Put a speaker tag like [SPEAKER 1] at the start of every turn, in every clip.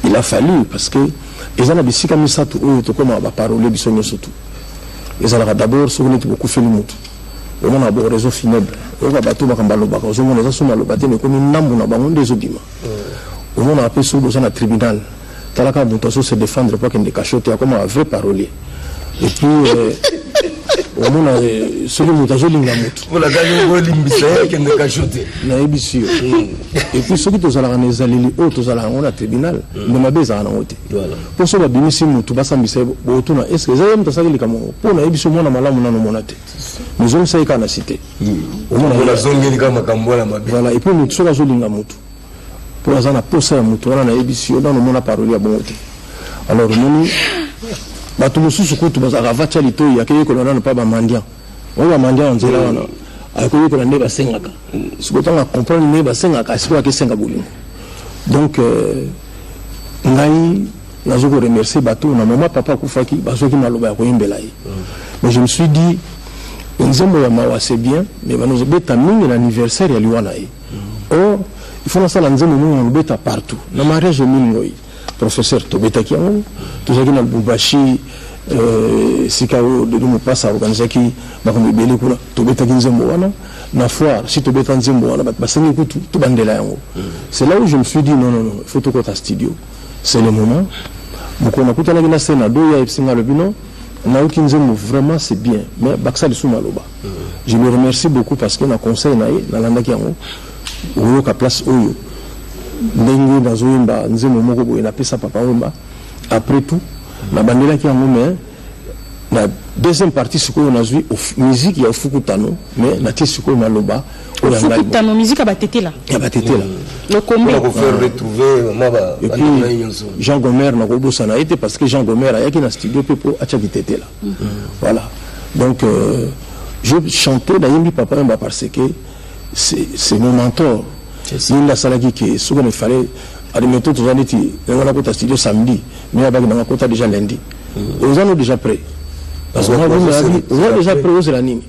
[SPEAKER 1] Il a fallu parce que ils ont habitué comme ça tout comme à parler bisogno surtout. Ils ont d'abord souligné beaucoup fait le mot. On a abordé réseau funèbre. On va battre ma cambalo baka. On a les le bâtiment mais comme une nambu na bangon des obima. On a appelé sur le tribunal. Talaka Buntaso se défendre pas qu'il ne cachote comme un vrai parolier. Et puis on a celui Mutazo Lingamutu.
[SPEAKER 2] On a gagné au Limbisa qui ne cachote.
[SPEAKER 1] Na ebisio. Et puis ceux qui tous à la Ranezalili, tous à la on a tribunal. Ne m'a besoin en haute. Pour cela bimisi mutu basambisa botuna. Est-ce que ça me t'a dit comme pour na ebisio mona malamu na monate. Nous on sait qu'à cité.
[SPEAKER 2] On a zongé comme Kambola ma.
[SPEAKER 1] Voilà et puis nous tous à Lingamutu. Pour ça na posa mutu na ebisio dans le monde parolier bonté. Alors nous bato mususu kutu bazaka vacha lito ya keye ko na pa ba mandia o ba mandia onzela wana akoye ko na ne ba sengaka sikotanga comprendre ne ba sengaka siko ke senga bolingo donc ngai nazo ko remercier bato na mama papa kufaki basoki maloba ya ko imbela yi mais je me suis dit nzembo ya mawa c'est bien mais banozo beta mingi l'anniversaire ya liwana yi oh il faut na sala nzembo mingi beta partout na mariage mingi professeur Tobetaki tout ça qui n'a Boubachi Sikao de nous passe à organiser qui va comme belé pour Tobetaki Nzembo wana na foire si Tobetaki Nzembo wana ba sengi tout bandela yango. C'est là où je me suis dit non il faut tout côté studio. C'est le moment. Donc on a écouté la scène à deux ya singa le bino na uki Nzembo vraiment c'est bien mais baksa le soumaloba. Je le remercie beaucoup parce que na conseil na landaki yango oyo ka place oyo ndenge nazoyemba nzembo moko boye napesa papa wemba après tout na bandela ki yango mais la deuxième partie sikoyo nazwi musique ya Fukutano mais na tie sikoyo maloba
[SPEAKER 3] Fukutano musique abatetela le combat
[SPEAKER 2] pour faire retrouver maba
[SPEAKER 1] et puis Jean Gomer na kobosa na été parce que Jean Gomer ayaki na studio pe po acha kitetela voilà donc je chantais na yembi papa wemba parce que c'est mon mentor. Il a salaki qui souvent il fallait admettons tous les dit on a côté studio samedi mais avec dans côté déjà lundi aux gens déjà prêts parce qu'on a déjà prêt aux la ligne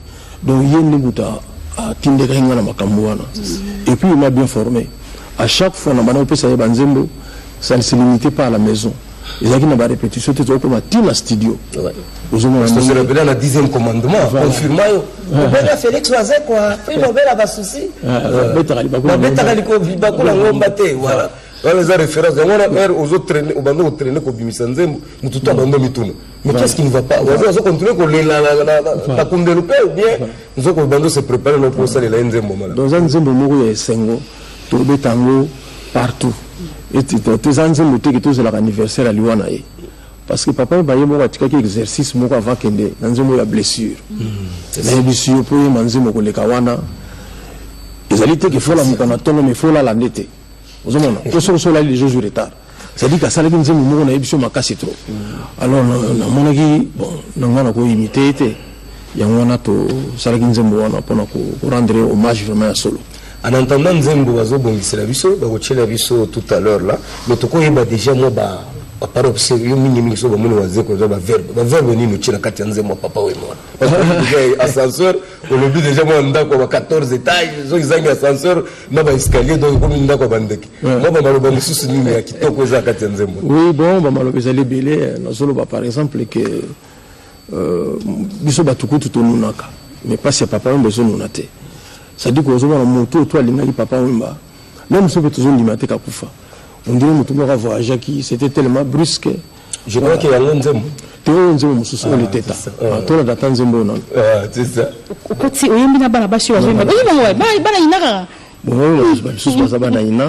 [SPEAKER 1] donc il y a une bouta à tinde kinga na makambuana et puis il m'a bien formé à chaque fois na bana pesa ya banzembo ça ne se limitait pas à la maison il y a une répétition tout comme à tina studio
[SPEAKER 2] ça se rappelle le 10e commandement confirmé
[SPEAKER 4] Bela Félix Wazé quoi il m'a bela ba souci
[SPEAKER 2] betaka liko bakula ngomba te voilà les références on a aux autres traîner au bando traîner ko bimisa nzembo mutu to bando mituna mais qu'est-ce qui ne va pas on va continuer ko la pour développer ou bien nous ko bando se préparer pour ça les nzembo mala
[SPEAKER 1] dans un nzembo moko ya sengo to betango partout et tes nzembo te que c'est l'anniversaire à Liwana parce que papa ba yemo ka tika exercice moko avant kende nzembo ya blessure mais blessure pour nzembo ko le kawana ezali te que faut la mukana tongo mais faut la landete vous avez dit que ce les jours du retard c'est-à-dire que ça les nzembo moko na ebiso makasi trop alors na monaki bon na ko imiter te yango na to sala nzembo wana pona ko rendre hommage vraiment à solo.
[SPEAKER 2] En entendant nzembo bazo bongisa la biso ba ko tshela biso tout à l'heure là mais to ko yeba déjà moi ba par observer mingi so ba moni waze ko ba verbe ni no tshela kati nzembo papa we moi parce que ascenseur au début déjà moi ndako ba 14 étages zo izangi ascenseur na ba escalier donc comme ndako ba ndeki moi ba maloba mususu ni ya kitoko za kati nzembo
[SPEAKER 1] oui bon ba maloba ezali belé na solo ba par exemple que biso batukutu to nunaka mais pas si papa on besoin nunate ça dit que aux hommes moto toi linga papa wemba même si besoin limiter ka kufa on dirait mutu moko voyage qui c'était tellement brusque
[SPEAKER 2] je crois qu'il y a nzembo
[SPEAKER 1] teo nzembo mususu le teta to la data nzembo non
[SPEAKER 2] c'est ça
[SPEAKER 3] ko ti oyembi na bana bashi wazemba bana inaka
[SPEAKER 1] bon mususu bazaba ina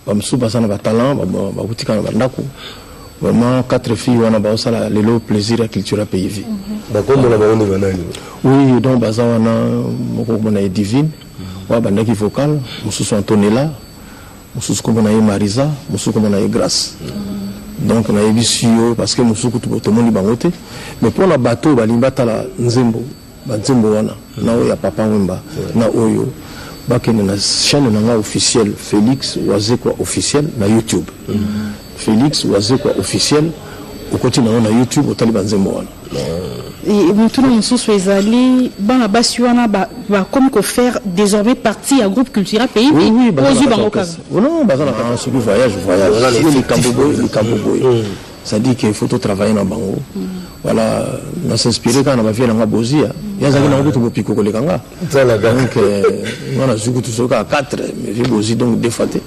[SPEAKER 1] ba mususu bazana ba talent ba kutika na bandako vraiment 4 filles wana ba osala lelo plaisir à culture pays vie
[SPEAKER 2] ba kondo na ba oni banani
[SPEAKER 1] oui donc bazawana moko mona divine wa bandaki vocal mususu Antonella mususu ko mona Marisa mususu ko mona Grâce donc na ebisio parce que mususu to moni bangote mais pour la bateau balimba tala nzembo banzembo wana na oya papa wemba na oyo bakene na chaîne na officiel Félix Wazekwa officiel na YouTube Félix Wazekwa officiel au côté na YouTube au Taliban Nzembo wana
[SPEAKER 3] et tout le monde sous ezali bana basi wana ba comme que faire désormais partie à groupe culturel pays
[SPEAKER 1] oui
[SPEAKER 3] non
[SPEAKER 1] bazana sur le voyage les camboboy ça dit qu'il faut travailler dans bango voilà on s'inspirer quand on va faire dans bozia ya zaki na ko piko ko lekanga donc on a zuku tout ça 4 mais j'ai bozi donc défaté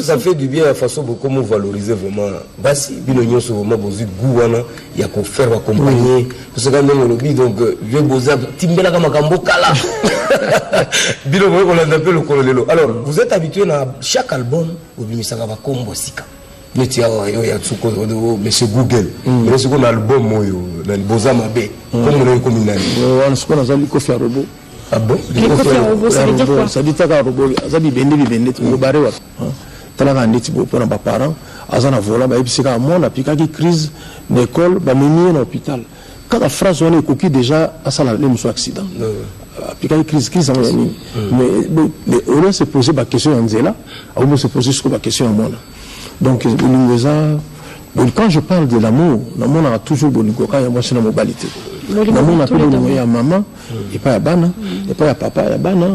[SPEAKER 2] ça fait du bien la façon pour comment valoriser vraiment basi bino nyoso vraiment bozi gouana ya ko faire accompagner parce que même le bi donc je boza timbela kama kambokala bino on l'a appelé le colonel. Alors vous êtes habitué à chaque album au bimisaka ba kombo sika Netia ya tsuko monsieur Google mais ce qu'on a album moyo na boza mabe comme on est comme nani
[SPEAKER 1] on se connaît zali Kofi Robo
[SPEAKER 2] ah bon
[SPEAKER 3] Kofi Robo ça veut dire quoi
[SPEAKER 1] ça dit taka Robo zabi bende to bare wa tala ka ndeti bo pona ba parents azana vola ba ibisika mona pika ki crise d'école ba meni na hôpital quand la France on est coquille déjà à ça le monsieur accident pika ki crise en mais on se poser ba question en zela on se poser sur ba question en mona. Donc, quand je parle de l'amour, l'amour a toujours bon quand il y a moi c'est la mobilité. L'amour n'a pas de à maman, et pas à bana, et pas à papa, et à bana,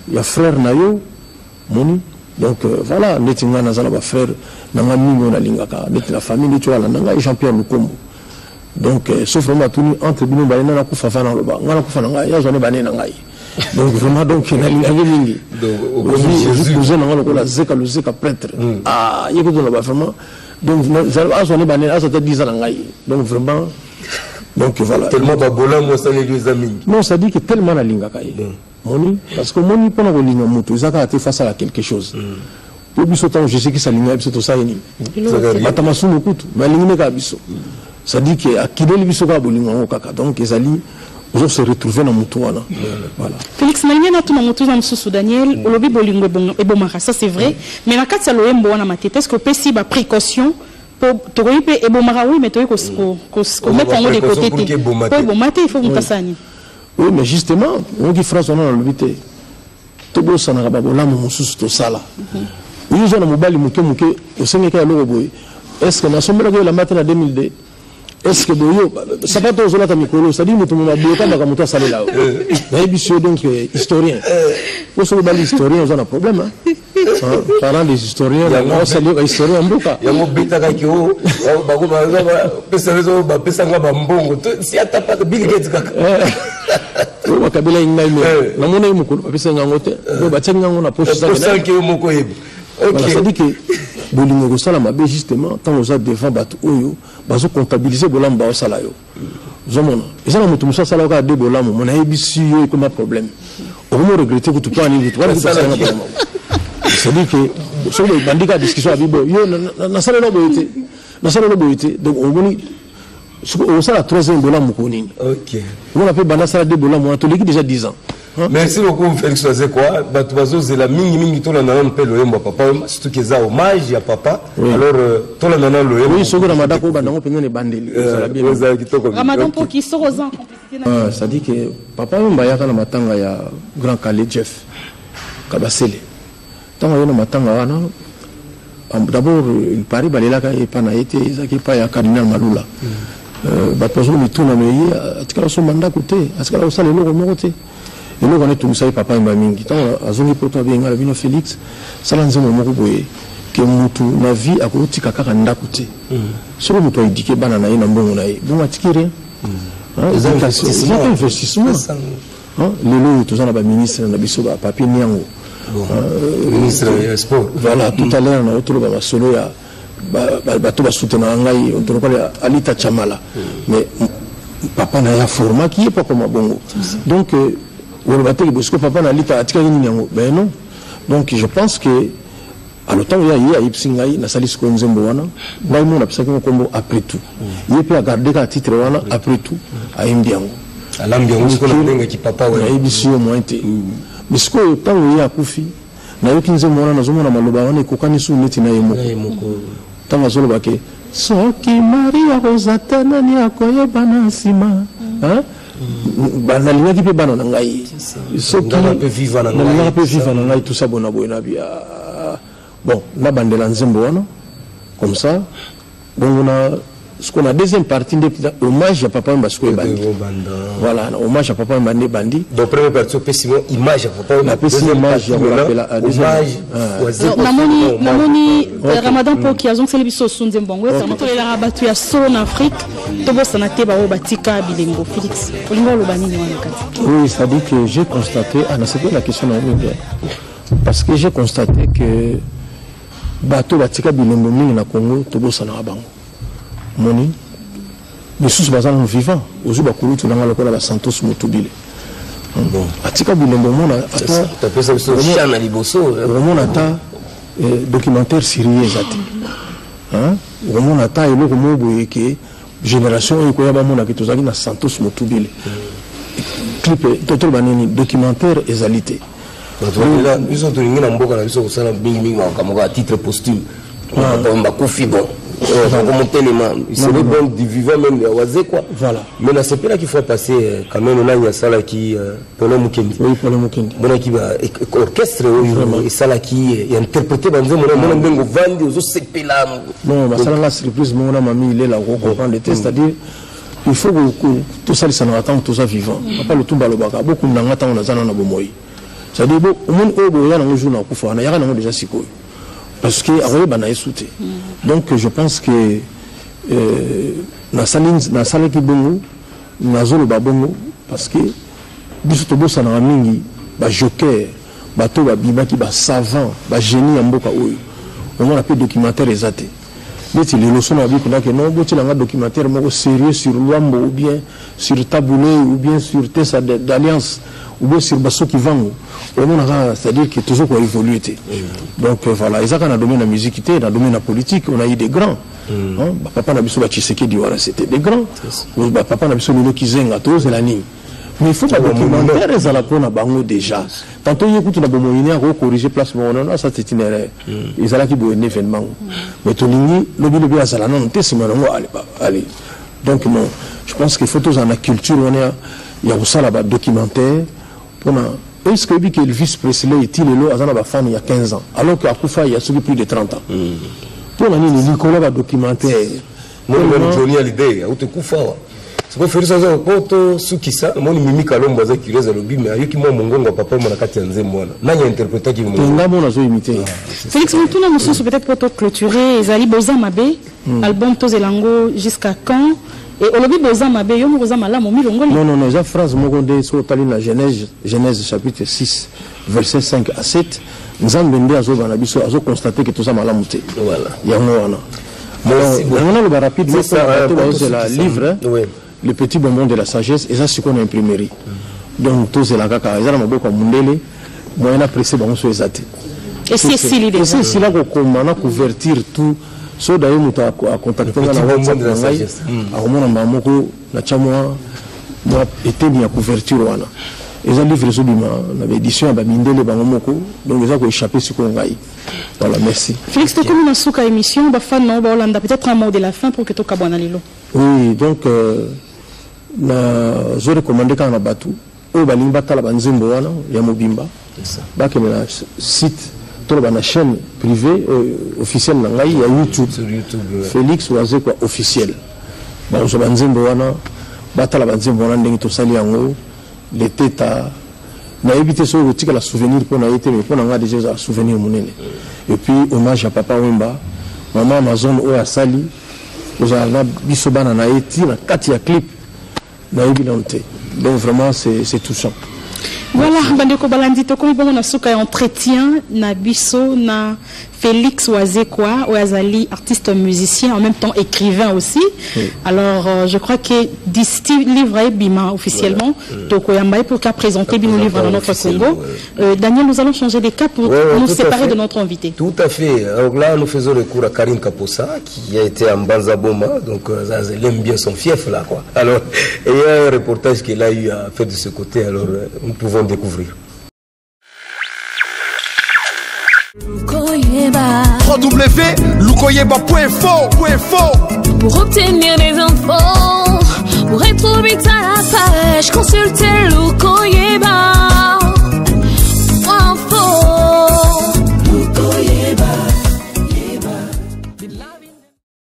[SPEAKER 1] il y a frère nayo, moni. Donc voilà, netinga nazala ba frère, nanga ningo na lingaka, net la famille netu ala nanga Jean-Pierre Lukombo. Donc sauf vraiment tout entre bino balena na kufa fana loba, ngana kufa nanga ya zone banena ngai. Donc vraiment donc il y a mingi donc vous avez la zeka le zeka prêtre ah il y a vraiment donc ça on est bané à ça te 10 ans donc vraiment donc voilà
[SPEAKER 2] tellement babola moi ça les amis
[SPEAKER 1] non ça dit que tellement la linga kai moni parce que moni pendant que linga mutu ça a été face à quelque chose pour biso temps je sais que ça linga biso to ça ni batamasu mukutu mais linga ka biso ça dit que akideli biso ka bolinga kaka donc ezali on se retrouver dans Moutouana. Voilà.
[SPEAKER 3] Félix Nalien a tout dans Moutouana sous Daniel, Olobi Bolingo et Bomara, ça c'est vrai. Mais la carte, c'est l'OM Boana Maté. Est-ce que Pessi a précaution pour Toroïpe et Bomara, oui, mais tu qu'on mette en haut des côtés. Pour Bomaté, il faut qu'on fasse.
[SPEAKER 1] Oui, mais justement, on dit France, on a l'obité. Togo Sanarababola, mon sous to sala. Ils ont un mobile mouké au Sénégal à l'Oroboy. Est-ce que nous sommes la matin à 2002? Est-ce que boyo ça pas tous là ta micro ça dit mutu mama boyo kanda kamuta sale là na ebisio donc historien pour ce bal historien on a problème parlant des historiens on sait les historiens mboka
[SPEAKER 2] ya mo bita ka kio ba ko ba pesa rezo ba pesa ngaba mbongo si atapa Bill Gates kaka
[SPEAKER 1] o kabila ingai me na mona imuko pesa ngangote ba tsenga ngona poche ça
[SPEAKER 2] ça que moko yebi
[SPEAKER 1] OK ça dit que bolingo ko sala mabe justement tant aux autres devant batu oyo bazo comptabiliser bolamba o sala yo zomona ezana mutu musa sala ka de bolamo mona ebisi yo comme problème on me regretter que tu pas ni tu vas ça c'est dit que sur les bandika discussion avec yo na sala no boité donc on boni on sala troisième bolamo ko nini
[SPEAKER 2] OK
[SPEAKER 1] on appelle bana sala de bolamo on a toliki déjà 10 ans.
[SPEAKER 2] Merci beaucoup Félix Wazekwa. Batubazo zela mingi to la nana mpelo yemba papa surtout que ça hommage à papa. Alors to la nana lo yemba.
[SPEAKER 1] Oui, soko na madako bandango pengene bandeli.
[SPEAKER 3] Ramadan pour qui sort aux compétition.
[SPEAKER 1] Ça dit que papa yemba yaka na matanga ya Grand Calais Jeff Kabasele. Tanga yona matanga wana d'abord il paraît balela ka epana été ezaki pa ya cardinal Malula. Batubazo mituna meyi atikala so manda côté atikala so le loko moko te. Et nous, on est tous les papa et mamie qui ont azongi poto bien la vino Félix ça l'a nzemo moko boye que mutu na vie a ko tika kaka ndakuté solo mutu a indiqué banana na mbongo na ye bon atikire c'est un investissement les lots tous na ba ministre na biso ba papier nyango
[SPEAKER 2] ministre des sports
[SPEAKER 1] voilà tout à l'heure na otolo ba solo ya ba to ba soutenir ngai on to parler Alita Chamala mais papa na ya format qui est pas comme bongo donc parce que papa n'a pas atika ni nyango ben non donc je pense que à l'automne il y a ipsingai na salis ko nzembo wana ngai mo na pisa ko kombo après tout il peut garder ka titre wana après tout a imbiango
[SPEAKER 2] alambiango ko na benga ki papa wana
[SPEAKER 1] ibisio mointe parce que tant il y a kufi na yoki nzembo wana na zomona maloba wana ko kanisu neti na yemo tant azolo bake soki Maria Rosatana ni akoye bana sima nalinga ki pe bana ngai soki na pe vivre na ngai tout ça bona boina bia bon na bandela nzembo wana comme ça bon on a ce qu'on a deuxième partie de hommage à Papa Mbasco et Bandi. Voilà, hommage à Papa Mbandi Bandi.
[SPEAKER 2] Donc première partie au image à Papa
[SPEAKER 1] la hommage à
[SPEAKER 3] Namoni Ramadan pour qui a donc célébré son Nzembongo ça montre les rabattu à son en Afrique to bossa na teba o batika bilengo Félix olingo lo banini wana kati.
[SPEAKER 1] Oui, ça dit que j'ai constaté c'est pas la question na bien parce que j'ai constaté que bato batika bilengo mingi na Congo to bossa na bango moni les sous bazan vivant ozu bakulu tunanga lokola ba Santos Motubile bon atika bilengo mona ata
[SPEAKER 2] tapé ça sur chana liboso
[SPEAKER 1] vraiment ata documentaire sérieux zati hein vraiment ata eloko mobo ke génération eko ya ba mona ke tozaki na Santos Motubile clip total banini documentaire ezalité
[SPEAKER 2] là ils ont donné na mboka na biso ko sana mingi à titre posthume on va confier bon c'est le bon du vivant même de Wazé quoi. Voilà. Mais là c'est pas là qu'il faut passer quand même là il y a ça là qui Polo Mukendi. Oui, Polo Mukendi. Bon qui va orchestre et ça là qui est interprété dans mon bengo vandi aux CP là. Non, bah ça là surprise mon mamie il est là on comprend le test c'est-à-dire il faut que tout ça ça nous attend tout ça vivant. Pas le tout balobaka beaucoup n'angata on a zana na bomoi. C'est-à-dire bon on obo ya na ngoju na kufa na ya na déjà siko. Parce que donc je pense que na sala ki bongo na zolo ba bongo parce que biso to bossa na mingi ba joker bato ba biba ki ba savant ba génie ya mboka oyo on a peu documentaire ezate mais les leçons na biko na que non boti na documentaire moko sérieux sur Luambo ou bien sur Taboulé ou bien sur Tessa d'Alliance ou bien sur Basso qui vend c'est-à-dire que toujours qu'on évolue. Donc voilà, ils ont dans le domaine de la musique, dans le domaine de la politique, on a eu des grands. Papa n'a pas besoin de Tshisekedi, c'était des grands. Papa n'a pas besoin de Kizenga, c'est la ligne. Mais il faut pas documentaire, ils ont la peau bango déjà. Tantôt ils écoutent la bomboïne, on corriger place non, ça c'est une erreur. Ils ont là qui boit un événement. Mais tout le monde, le bien à Zalana, on t'est allez. Donc non, je pense qu'il faut tous dans la culture, il y a aussi là-bas documentaire. Est-ce que Elvis Presley est-il là fan il y a 15 ans alors qu'à Koufa il y a plus de 30 ans pour la ligne Nicolas va documentaire moi Johnny Hallyday ou te Koufa c'est quoi faire ça poto sukisa moi mimi kalombo za kireza lobi mais ayoki moi mongongo papa moi na kati ya nzembo na nya interpréter qui mongongo
[SPEAKER 1] nga mona zo imiter
[SPEAKER 3] Félix Mutuna mususu peut-être pour clôturer ezali Boza Mabe album Tozelango jusqu'à quand. Et Olobi Boza Mabe, yo moza malamu milongo.
[SPEAKER 1] Non, j'ai phrase mogonde sur la Genèse chapitre 6 verset 5 à 7. Nzambende azo bana biso azo constater que tout ça malamu te. Voilà. Yango wana. On a le rapide c'est la livre le petit bonbon de la sagesse et ça c'est qu'on a imprimerie. Donc tout c'est la kaka, ezala maboko mundele, moyena pressé bango so ezate.
[SPEAKER 3] Et c'est l'idée.
[SPEAKER 1] C'est là qu'on a couvertir tout. So d'ailleurs nous a contacté dans la WhatsApp à Romana Mamoko na chamwa moi était bien couverture wana ils ont livré sur bima na édition ba mindele ba momoko donc ils ont échappé sur kongai. Voilà, merci.
[SPEAKER 3] Félix to comme na suka émission ba fan no ba Hollanda peut-être un mot de la fin pour que to kabwana lelo.
[SPEAKER 1] Oui, donc na je recommande quand na batu o ba limba tala ba nzembo wana ya mobimba ba ke na site la chaîne privée officielle il y a YouTube Félix Wazé quoi officiel bon je banzembo wana batala banzembo wana ndenge to sali yango les têtes na éviter so rotika la souvenir pour na été mais pour na déjà un souvenir monene et puis hommage à Papa Wemba maman Amazon o ya sali ozala biso bana na eti na kati ya clip na ebilante donc vraiment c'est touchant.
[SPEAKER 3] Voilà, bandeko balandi to komi bongo na suka entretien na biso na Félix Wazekwa Oazali artiste musicien en même temps écrivain aussi. Oui. Alors je crois que d'ici livre Bima officiellement Toko Yambaye pour qu'à présenter nos livres dans notre Congo. Daniel, nous allons changer des cas pour nous séparer de notre invité.
[SPEAKER 2] Tout à fait. Alors là nous faisons recours à Karine Kaposa qui a été en Banzaboma donc elle aime bien son fief là quoi. Alors il y a un reportage qu'elle a eu à faire de ce côté alors nous pouvons découvrir.
[SPEAKER 5] www.lukoyeba.info. Pour obtenir des infos, pour être vite à la page, consultez Lukoyeba.